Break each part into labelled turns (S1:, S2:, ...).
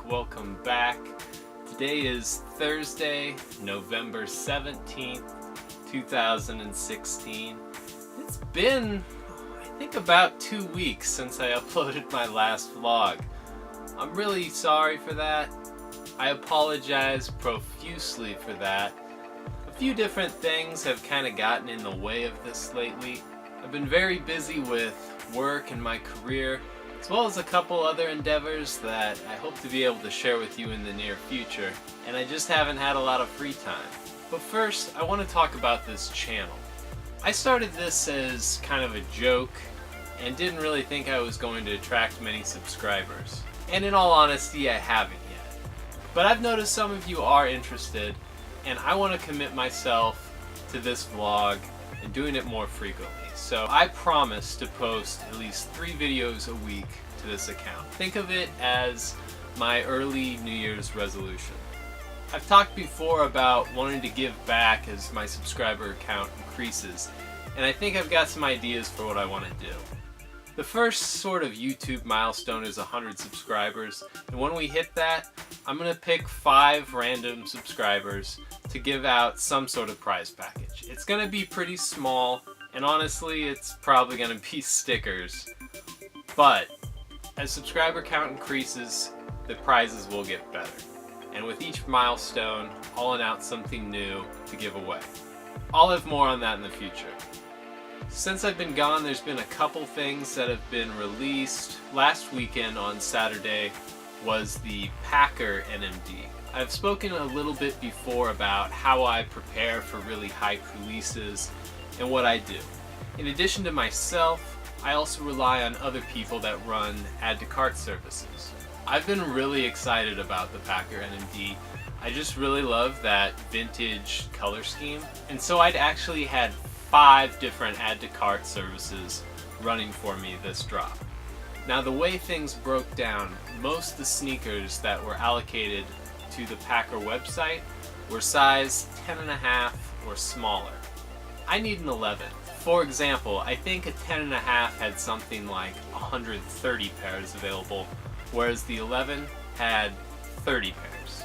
S1: welcome back. Today is Thursday, November 17th, 2016. It's been, I think, about 2 weeks since I uploaded my last vlog. I'm really sorry for that. I apologize profusely for that. A few different things have kind of gotten in the way of this lately. I've been very busy with work and my career, as well as a couple other endeavors that I hope to be able to share with you in the near future, and I just haven't had a lot of free time. But first, I want to talk about this channel. I started this as kind of a joke and didn't really think I was going to attract many subscribers. And in all honesty, I haven't yet. But I've noticed some of you are interested, and I want to commit myself to this vlog and doing it more frequently. So I promise to post at least 3 videos a week to this account. Think of it as my early New Year's resolution. I've talked before about wanting to give back as my subscriber count increases, and I think I've got some ideas for what I want to do. The first sort of YouTube milestone is 100 subscribers, and when we hit that, I'm going to pick 5 random subscribers to give out some sort of prize package. It's going to be pretty small, and honestly, it's probably going to be stickers. But as subscriber count increases, the prizes will get better. And with each milestone, I'll announce something new to give away. I'll have more on that in the future. Since I've been gone, there's been a couple things that have been released. Last weekend on Saturday was the Packer NMD. I've spoken a little bit before about how I prepare for really hype releases and what I do. In addition to myself, I also rely on other people that run add to cart services. I've been really excited about the Packer NMD. I just really love that vintage color scheme, and so I'd actually had 5 different add to cart services running for me this drop. Now, the way things broke down, most of the sneakers that were allocated to the Packer website were size 10.5 or smaller. I need an 11. For example, I think a 10.5 had something like 130 pairs available, whereas the 11 had 30 pairs.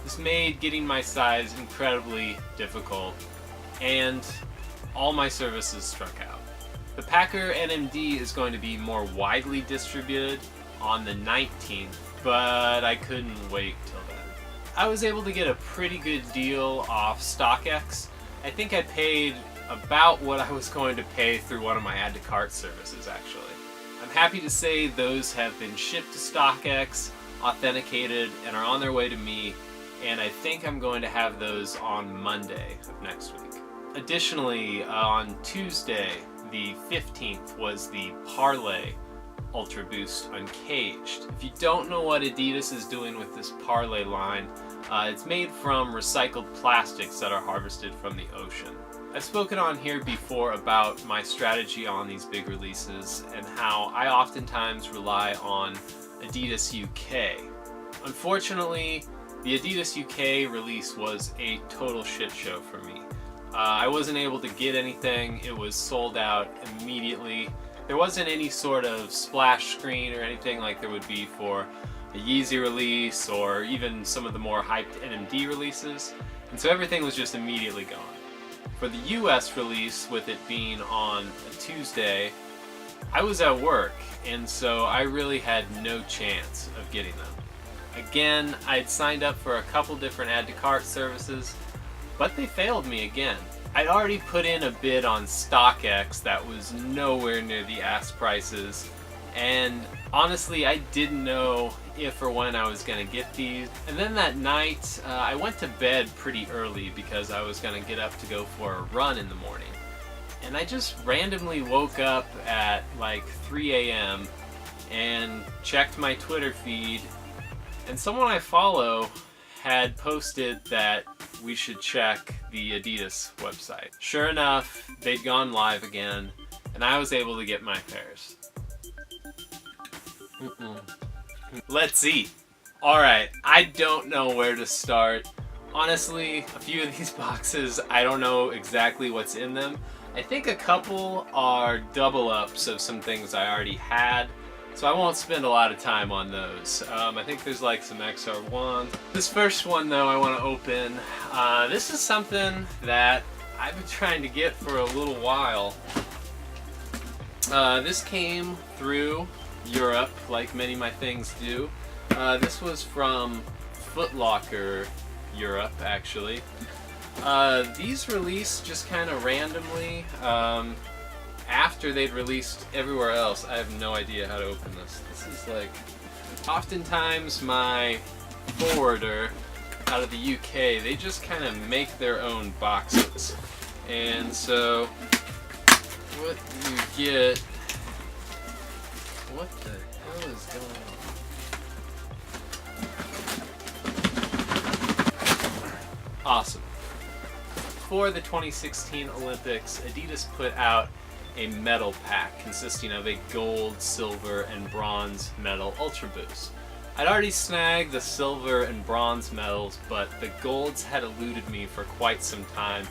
S1: This made getting my size incredibly difficult, and all my services struck out. The Packer NMD is going to be more widely distributed on the 19th, but I couldn't wait till then. I was able to get a pretty good deal off StockX. I think I paid about what I was going to pay through one of my add to cart services, actually. I'm happy to say those have been shipped to StockX, authenticated, and are on their way to me, and I think I'm going to have those on Monday of next week. Additionally, on Tuesday, the 15th, was the Parlay Ultra Boost Uncaged. If you don't know what Adidas is doing with this Parlay line, it's made from recycled plastics that are harvested from the ocean. I've spoken on here before about my strategy on these big releases and how I oftentimes rely on Adidas UK. Unfortunately, the Adidas UK release was a total shit show for me. I wasn't able to get anything. It was sold out immediately. There wasn't any sort of splash screen or anything like there would be for a Yeezy release or even some of the more hyped NMD releases, and so everything was just immediately gone. For the US release, with it being on a Tuesday, I was at work, and so I really had no chance of getting them. Again, I'd signed up for a couple different add to cart services, but they failed me again. I'd already put in a bid on StockX that was nowhere near the ask prices, and honestly, I didn't know if or when I was going to get these. And then that night, I went to bed pretty early because I was going to get up to go for a run in the morning. And I just randomly woke up at like 3 a.m. and checked my Twitter feed, and someone I follow had posted that we should check the Adidas website. Sure enough, they'd gone live again, and I was able to get my pairs. Let's eat. Alright, I don't know where to start. Honestly, a few of these boxes, I don't know exactly what's in them. I think a couple are double ups of some things I already had. so I won't spend a lot of time on those. I think there's like some XR1. This first one though I want to open. This is something that I've been trying to get for a little while. This came through Europe, like many of my things do. This was from Foot Locker Europe, actually. These released just kind of randomly after they'd released everywhere else. I have no idea how to open this. This is like, oftentimes my forwarder out of the UK, they just kind of make their own boxes. And so what you get, what the hell is going on? Awesome. For the 2016 Olympics, Adidas put out a medal pack consisting of a gold, silver, and bronze medal Ultra Boost. I'd already snagged the silver and bronze medals, but the golds had eluded me for quite some time.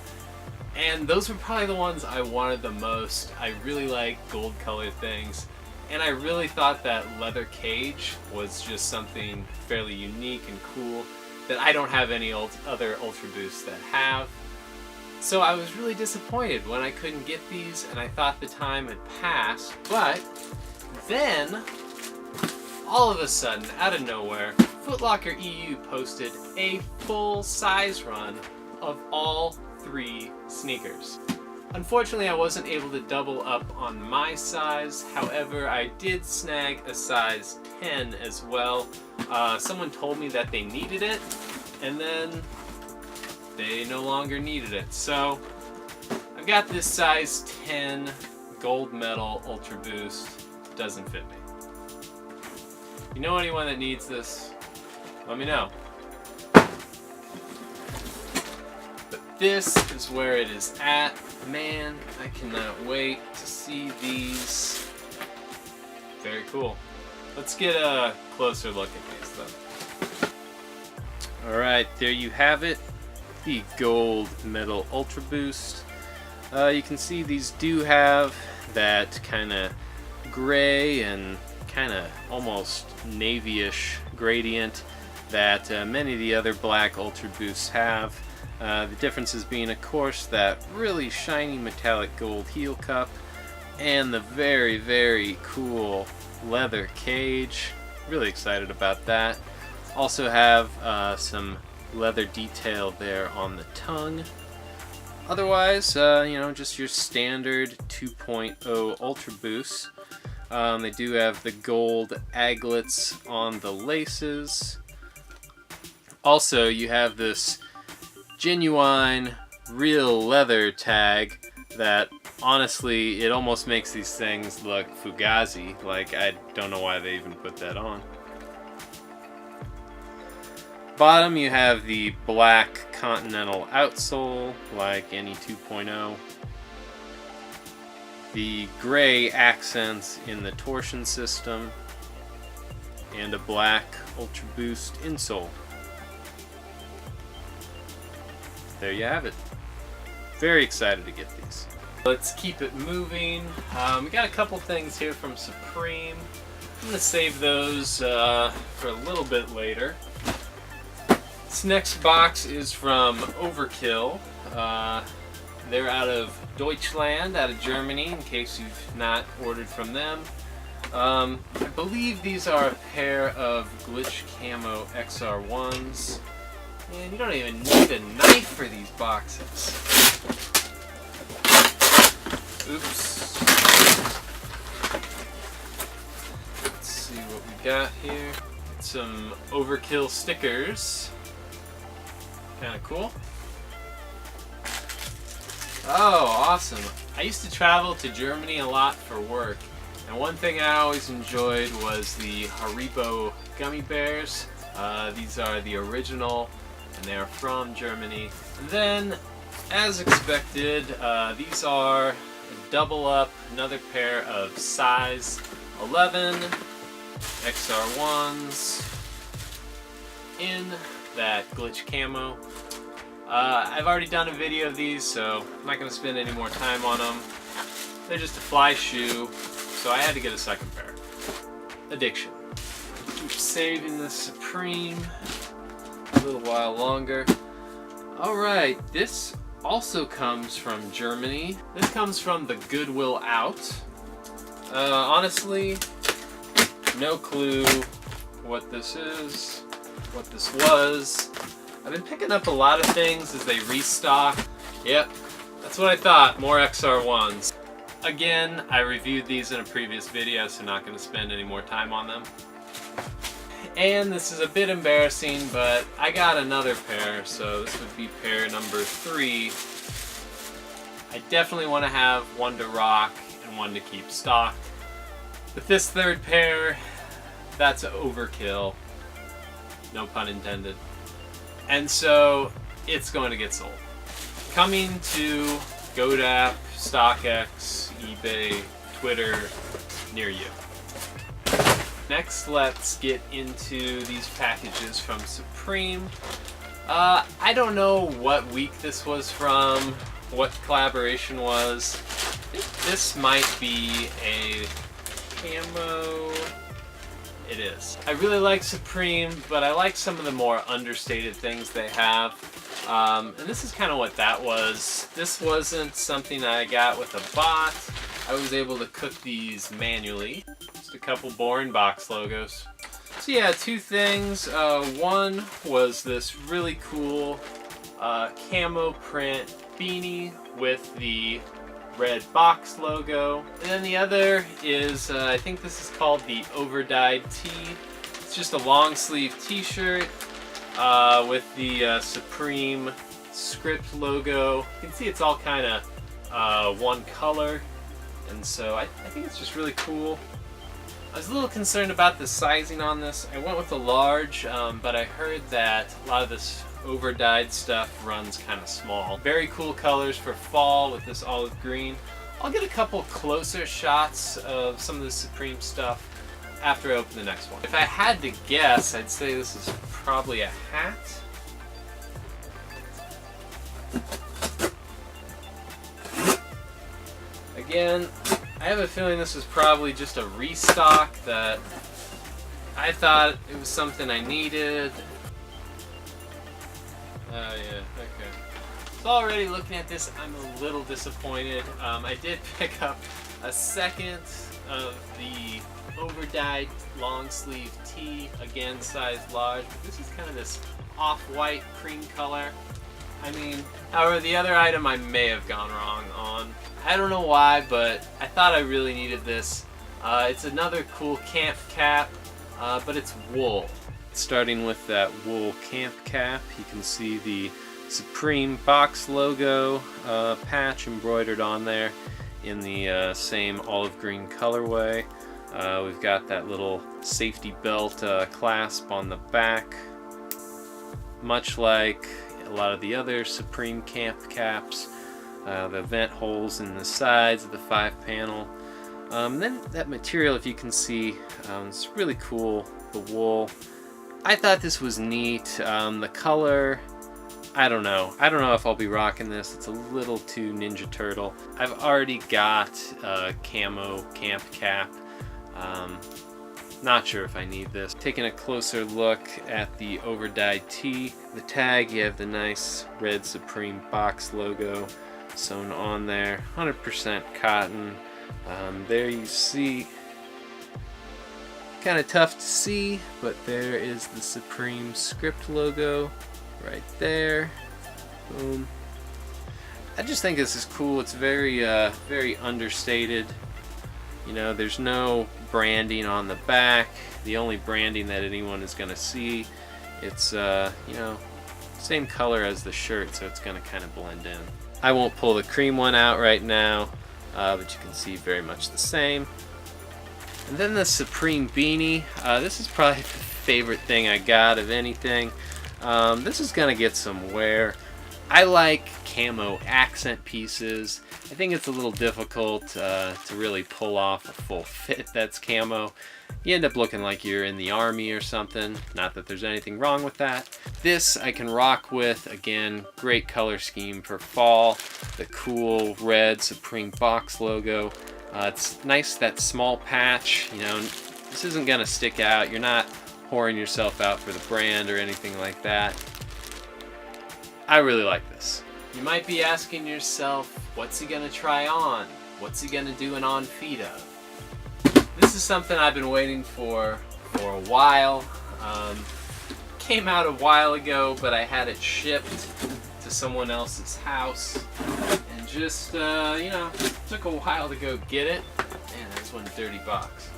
S1: And those were probably the ones I wanted the most. I really like gold colored things. And I really thought that leather cage was just something fairly unique and cool that I don't have any other Ultra Boosts that have. So I was really disappointed when I couldn't get these, and I thought the time had passed. But then, all of a sudden, out of nowhere, Foot Locker EU posted a full size run of all 3 sneakers. Unfortunately, I wasn't able to double up on my size. However, I did snag a size 10 as well. Someone told me that they needed it, and then they no longer needed it. So I've got this size 10 gold medal Ultra Boost. Doesn't fit me. You know anyone that needs this? Let me know. But this is where it is at. Man, I cannot wait to see these. Very cool. Let's get a closer look at these though. Alright, there you have it. The gold medal Ultra Boost. You can see these do have that kind of gray and kind of almost navy-ish gradient that many of the other black Ultra Boosts have. The differences being, of course, that really shiny metallic gold heel cup and the very, very cool leather cage. Really excited about that. Also have some leather detail there on the tongue. Otherwise, you know, just your standard 2.0 Ultra Boosts. They do have the gold aglets on the laces. Also, you have this genuine, real leather tag that, honestly, it almost makes these things look fugazi. Like, I don't know why they even put that on. Bottom, you have the black Continental outsole, like any 2.0. The gray accents in the torsion system, and a black Ultra Boost insole. There you have it. Very excited to get these. Let's keep it moving. We got a couple things here from Supreme. I'm going to save those for a little bit later. This next box is from Overkill. They're out of Deutschland, out of Germany, in case you've not ordered from them. I believe these are a pair of Glitch Camo XR1s. And you don't even need a knife for these boxes. Oops. Let's see what we got here. Some Overkill stickers. Kind of cool. Oh, awesome. I used to travel to Germany a lot for work, and one thing I always enjoyed was the Haribo gummy bears. These are the original, and they are from Germany. And then, as expected, these are a double up, another pair of size 11 XR1s in that Glitch Camo. I've already done a video of these, so I'm not going to spend any more time on them. They're just a fly shoe, so I had to get a second pair. addiction. Keep saving the Supreme a little while longer. Alright, this also comes from Germany. This comes from the Goodwill Out. Honestly, no clue what this is, what this was. I've been picking up a lot of things as they restock. Yep, that's what I thought, more XR1s. Again, I reviewed these in a previous video, so not going to spend any more time on them. And this is a bit embarrassing, but I got another pair, so this would be pair number 3. I definitely want to have one to rock and one to keep stocked. With this third pair, that's Overkill. No pun intended. And so, it's going to get sold. Coming to GoDaddy, StockX, eBay, Twitter, near you. Next, let's get into these packages from Supreme. I don't know what week this was from, what collaboration was. I think this might be a Camo. It is. I really like Supreme, but I like some of the more understated things they have. And this is kind of what that was. This wasn't something I got with a bot. I was able to cook these manually. Just a couple boring box logos. So yeah, two things. One was this really cool camo print beanie with the red box logo. And then the other is, I think this is called the overdyed tee. It's just a long sleeve t-shirt with the Supreme script logo. You can see it's all kind of one color. And so I think it's just really cool. I was a little concerned about the sizing on this. I went with a large, but I heard that a lot of this overdyed stuff runs kind of small. Very cool colors for fall with this olive green. I'll get a couple closer shots of some of the Supreme stuff after I open the next one. If I had to guess, I'd say this is probably a hat. Again, I have a feeling this was probably just a restock that I thought it was something I needed. Oh yeah, okay. So already looking at this, I'm a little disappointed. I did pick up a second of the overdyed long sleeve tee, again size large, but this is kind of this off-white cream color. I mean, however, the other item I may have gone wrong on. I don't know why, but I thought I really needed this. It's another cool camp cap, but it's wool. Starting with that wool camp cap, you can see the Supreme box logo patch embroidered on there in the same olive green colorway. We've got that little safety belt clasp on the back, much like a lot of the other Supreme camp caps. The vent holes in the sides of the 5-panel. Then that material, if you can see, it's really cool, the wool. I thought this was neat. The color, I don't know. I don't know if I'll be rocking this. It's a little too Ninja Turtle. I've already got a camo camp cap. Not sure if I need this. Taking a closer look at the overdyed tee. The tag, you have the nice red Supreme box logo sewn on there. 100% cotton. There you see, kind of tough to see, but there is the Supreme script logo right there. Boom. I just think this is cool. It's very very understated. You know, there's no branding on the back. The only branding that anyone is going to see, it's you know, same color as the shirt, so it's going to kind of blend in. I won't pull the cream one out right now, but you can see very much the same. And then the Supreme beanie. This is probably the favorite thing I got of anything. This is going to get some wear. I like camo accent pieces. I think it's a little difficult to really pull off a full fit that's camo. You end up looking like you're in the army or something. Not that there's anything wrong with that. This I can rock with. Again, great color scheme for fall. The cool red Supreme box logo. It's nice, that small patch. You know, This isn't gonna stick out. You're not whoring yourself out for the brand or anything like that. I really like this. You might be asking yourself, what's he gonna try on? What's he gonna do an on feet of? This is something I've been waiting for a while. Came out a while ago, but I had it shipped to someone else's house, and just, you know, took a while to go get it. Man, that's one dirty box.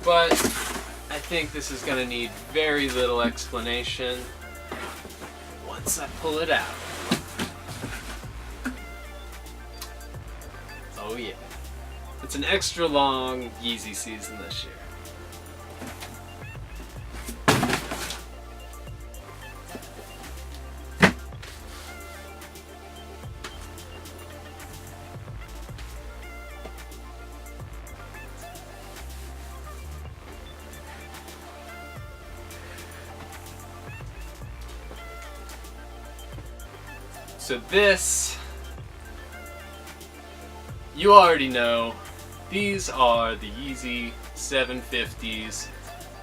S1: But I think this is going to need very little explanation once I pull it out. Oh yeah. It's an extra long Yeezy season this year. So this, you already know, these are the Yeezy 750s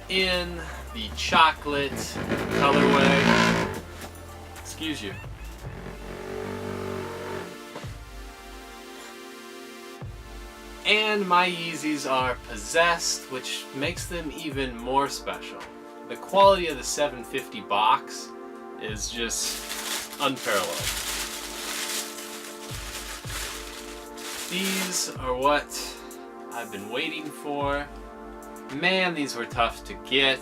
S1: in the chocolate colorway. Excuse you. And my Yeezys are possessed, which makes them even more special. The quality of the 750 box is just unparalleled. These are what I've been waiting for. Man, these were tough to get.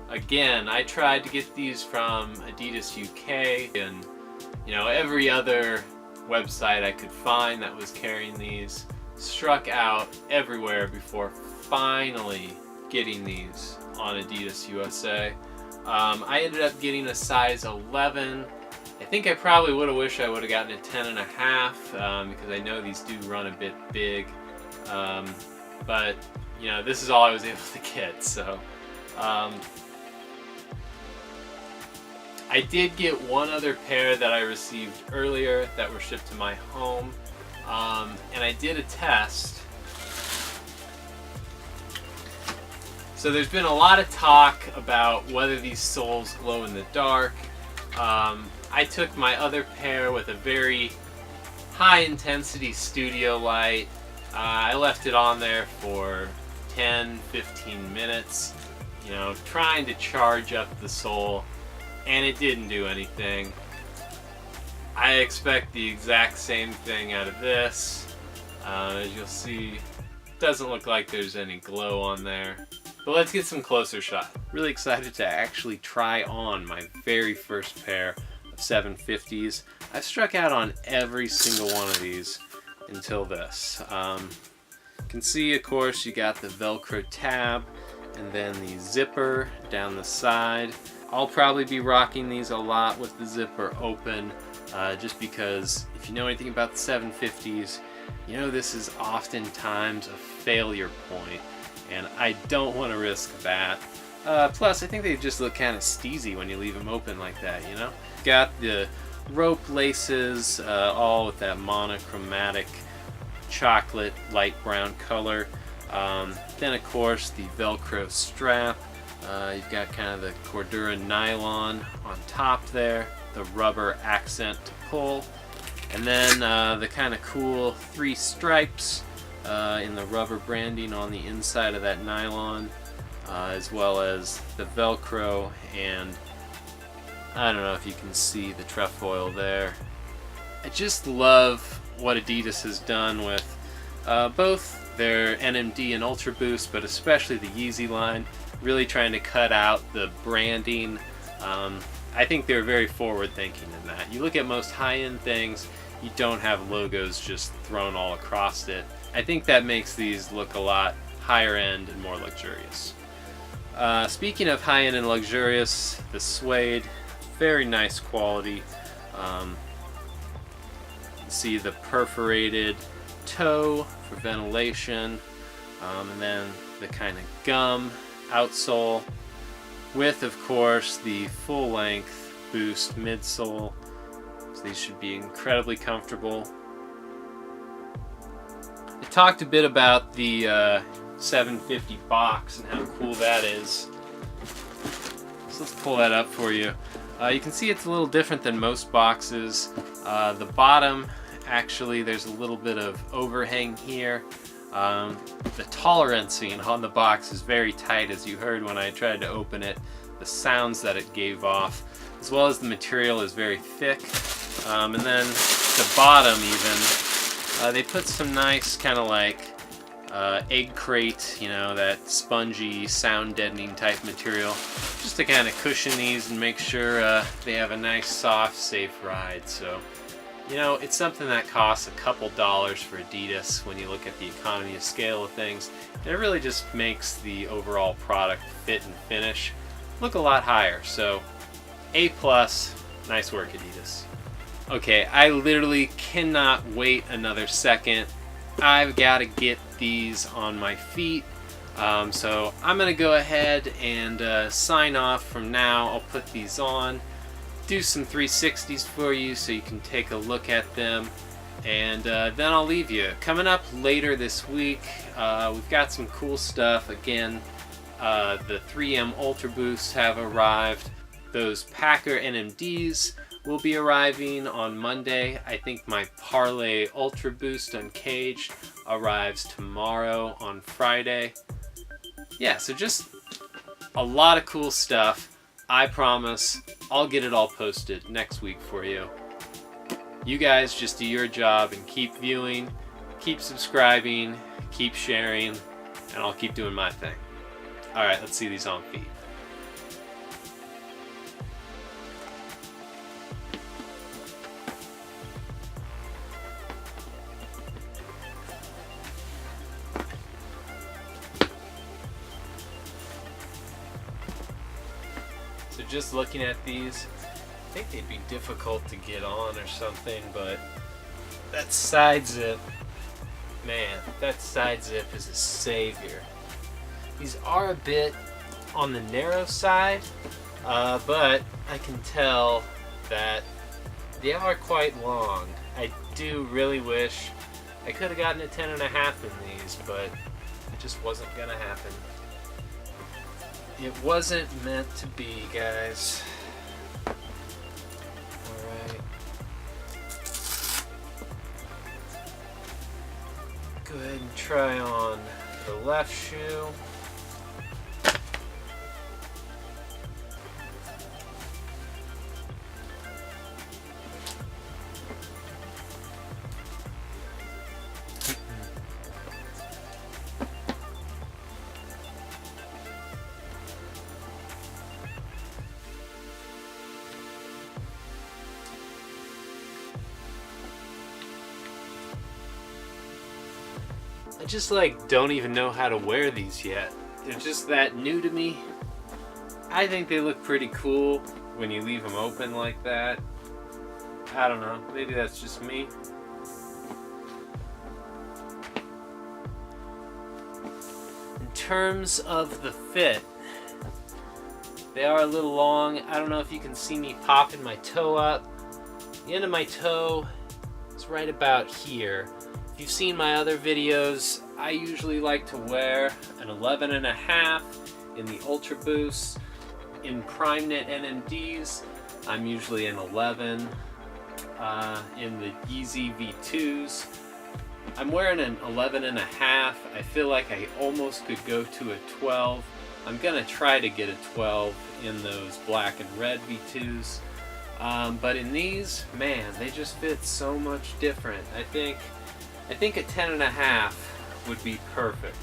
S1: Again, I tried to get these from Adidas UK and, you know, every other website I could find that was carrying these. Struck out everywhere before finally getting these on Adidas USA. I ended up getting a size 11. I think I probably would have wished I would have gotten a 10.5 because I know these do run a bit big. But you know, this is all I was able to get. So I did get one other pair that I received earlier that were shipped to my home, and I did a test. So there's been a lot of talk about whether these soles glow in the dark. I took my other pair with a very high intensity studio light. I left it on there for 10-15 minutes, you know, trying to charge up the sole, and it didn't do anything. I expect the exact same thing out of this. As you'll see, it doesn't look like there's any glow on there. But let's get some closer shot. Really excited to actually try on my very first pair of 750s. I've struck out on every single one of these until this. You can see, of course, you got the Velcro tab and then the zipper down the side. I'll probably be rocking these a lot with the zipper open, just because if you know anything about the 750s, you know this is oftentimes a failure point, and I don't want to risk that. Plus, I think they just look kind of steezy when you leave them open like that, you know? Got the rope laces, all with that monochromatic chocolate light brown color. Then of course the Velcro strap. You've got kind of the Cordura nylon on top there, the rubber accent to pull, and then the kind of cool 3 stripes in the rubber branding on the inside of that nylon, as well as the Velcro, and I don't know if you can see the trefoil there. I just love what Adidas has done with both their NMD and Ultra Boost, but especially the Yeezy line, really trying to cut out the branding. I think they're very forward thinking in that. You look at most high-end things, you don't have logos just thrown all across it. I think that makes these look a lot higher end and more luxurious. Speaking of high-end and luxurious, the suede, very nice quality. See the perforated toe for ventilation, and then the kind of gum outsole with, of course, the full-length Boost midsole. So these should be incredibly comfortable. I talked a bit about the 750 box and how cool that is. So let's pull that up for you. You can see it's a little different than most boxes. The bottom, actually, there's a little bit of overhang here. The tolerancing on the box is very tight, as you heard when I tried to open it. The sounds that it gave off, as well as the material, is very thick. And then the bottom even, they put some nice kind of like egg crate, you know, that spongy, sound deadening type material, just to kind of cushion these and make sure they have a nice, soft, safe ride. So, you know, it's something that costs a couple dollars for Adidas when you look at the economy of scale of things. And it really just makes the overall product fit and finish look a lot higher. So, A+, nice work, Adidas. Okay, I literally cannot wait another second. I've got to get these on my feet. So I'm going to go ahead and sign off from now. I'll put these on, do some 360s for you so you can take a look at them, and then I'll leave you. Coming up later this week, we've got some cool stuff. Again, the 3M Ultra Boosts have arrived. Those Packer NMDs will be arriving on Monday. I think my Parlay Ultra Boost Uncaged arrives tomorrow on Friday. Yeah, so just a lot of cool stuff. I promise I'll get it all posted next week for you. You guys just do your job and keep viewing, keep subscribing, keep sharing, and I'll keep doing my thing. Alright, let's see these on feet. So just looking at these, I think they'd be difficult to get on or something, but that side zip, man, that side zip is a savior. These are a bit on the narrow side, but I can tell that they are quite long. I do really wish I could have gotten a 10.5 in these, but it just wasn't gonna happen. It wasn't meant to be, guys. Alright. Go ahead and try on the left shoe. I just don't even know how to wear these yet. They're just that new to me. I think they look pretty cool when you leave them open like that. I don't know, maybe that's just me. In terms of the fit, they are a little long. I don't know if you can see me popping my toe up. The end of my toe is right about here. If you've seen my other videos, I usually like to wear an 11.5 in the Ultra Boost. In Prime Knit NMDs, I'm usually an 11. In the Yeezy V2s, I'm wearing an 11.5. I feel like I almost could go to a 12. I'm gonna try to get a 12 in those black and red V2s. But in these, man, they just fit so much different. I think a 10.5 would be perfect.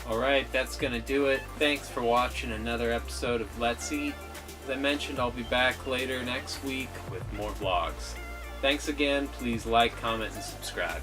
S1: Alright, that's gonna do it. Thanks for watching another episode of Let's Eat. As I mentioned, I'll be back later next week with more vlogs. Thanks again. Please like, comment, and subscribe.